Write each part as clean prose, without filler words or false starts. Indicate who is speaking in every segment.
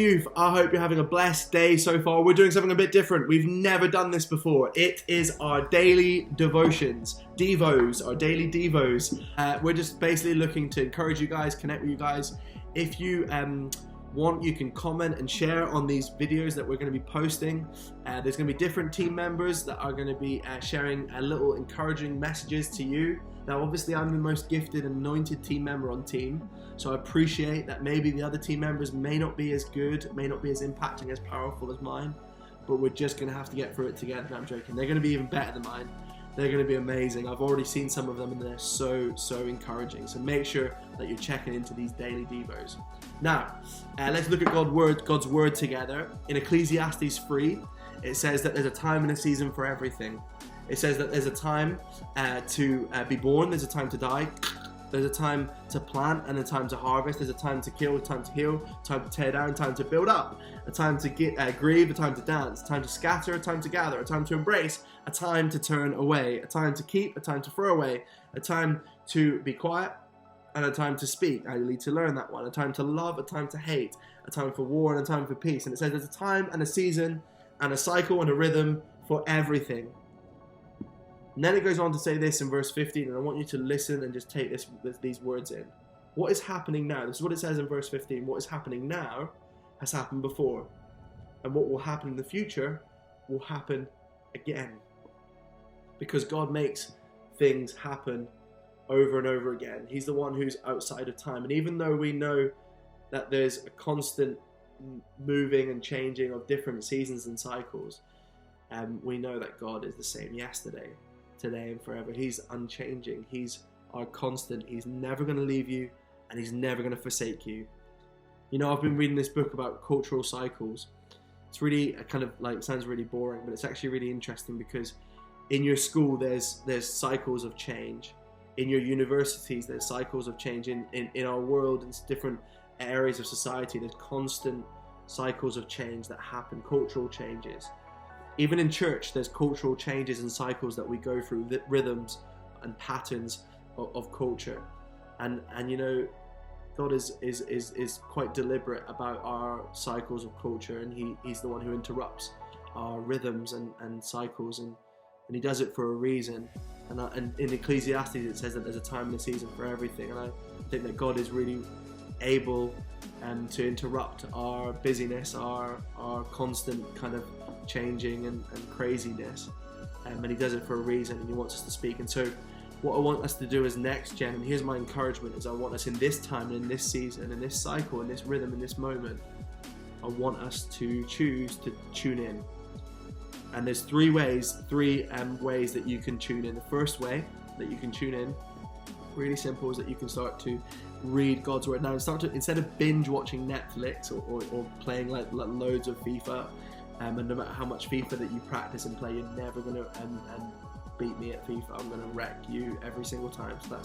Speaker 1: youth, I hope you're having a blessed day so far. We're doing something a bit different. We've never done this before. It is our daily devotions, Devos, our daily Devos. We're just basically looking to encourage you guys, connect with you guys. If you want, you can comment and share on these videos that we're going to be posting. There's going to be different team members that are going to be sharing a little encouraging messages to you. Now, obviously, I'm the most gifted and anointed team member on team, so I appreciate that maybe the other team members may not be as good, may not be as impacting, as powerful as mine, but we're just going to have to get through it together. No, I'm joking. They're going to be even better than mine. They're going to be amazing. I've already seen some of them and they're so encouraging. So make sure that you're checking into these daily Devos. Now, let's look at God's word together. In Ecclesiastes 3, it says that there's a time and a season for everything. It says that there's a time to be born, there's a time to die, there's a time to plant and a time to harvest, there's a time to kill, a time to heal, a time to tear down, a time to build up, a time to grieve, a time to dance, a time to scatter, a time to gather, a time to embrace, a time to turn away, a time to keep, a time to throw away, a time to be quiet, and a time to speak. I need to learn that one. A time to love, a time to hate, a time for war and a time for peace. And it says there's a time and a season and a cycle and a rhythm for everything. And then it goes on to say this in verse 15, and I want you to listen and just take these words in. What is happening now? This is what it says in verse 15. What is happening now has happened before. And what will happen in the future will happen again. Because God makes things happen over and over again. He's the one who's outside of time. And even though we know that there's a constant moving and changing of different seasons and cycles, we know that God is the same yesterday, today and forever. He's unchanging. He's our constant. He's never going to leave you and he's never going to forsake you. You know, I've been reading this book about cultural cycles. It's really kind of like, sounds really boring, but it's actually really interesting because in your school there's cycles of change. In your universities there's cycles of change. In our world, in different areas of society, there's constant cycles of change that happen, cultural changes. Even in church, there's cultural changes and cycles that we go through, rhythms and patterns of culture. And you know, God is quite deliberate about our cycles of culture, and he's the one who interrupts our rhythms and cycles, and he does it for a reason. And in Ecclesiastes it says that there's a time and a season for everything, and I think that God is really able to interrupt our busyness, our constant kind of changing and craziness, and he does it for a reason, and he wants us to speak. And so what I want us to do as next gen, and here's my encouragement, is I want us in this time, in this season, in this cycle, in this rhythm, in this moment, I want us to choose to tune in. And there's three ways that you can tune in. The first way that you can tune in, really simple, is that you can start to read God's word. Now, instead of binge watching Netflix or playing like loads of FIFA, and no matter how much FIFA that you practice and play, you're never going to beat me at FIFA. I'm going to wreck you every single time. So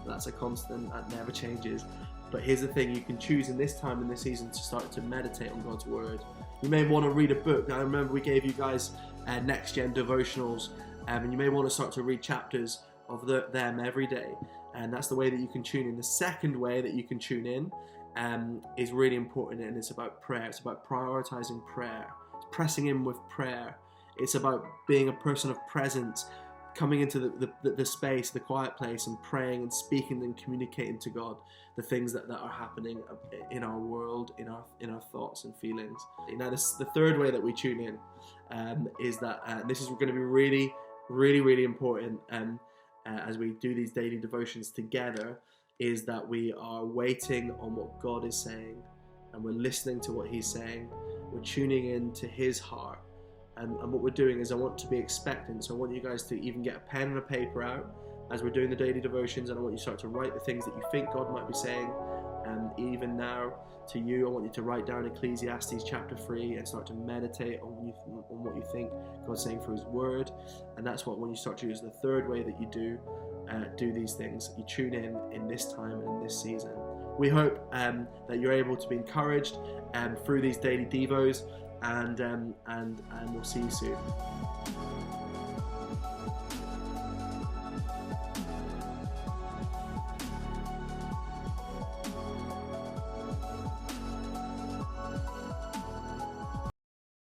Speaker 1: that's a constant, that never changes. But here's the thing, you can choose in this time, in this season, to start to meditate on God's word. You may want to read a book. Now, I remember we gave you guys next gen devotionals, and you may want to start to read chapters of them every day. And that's the way that you can tune in. The second way that you can tune in is really important, and it's about prayer. It's about prioritizing prayer. It's pressing in with prayer. It's about being a person of presence, coming into the space, the quiet place, and praying and speaking and communicating to God the things that are happening in our world, in our thoughts and feelings. Now, the third way that we tune in is that, and this is going to be really, really, really important as we do these daily devotions together, is that we are waiting on what God is saying, and we're listening to what he's saying. We're tuning in to his heart. And what we're doing is, I want to be expectant. So I want you guys to even get a pen and a paper out as we're doing the daily devotions, and I want you to start to write the things that you think God might be saying. And even now to you, I want you to write down Ecclesiastes chapter 3 and start to meditate on what you think God's saying through his word. And that's what, when you start to use the third way that you do these things, you tune in this time and in this season. We hope that you're able to be encouraged through these daily devos, and we'll see you soon.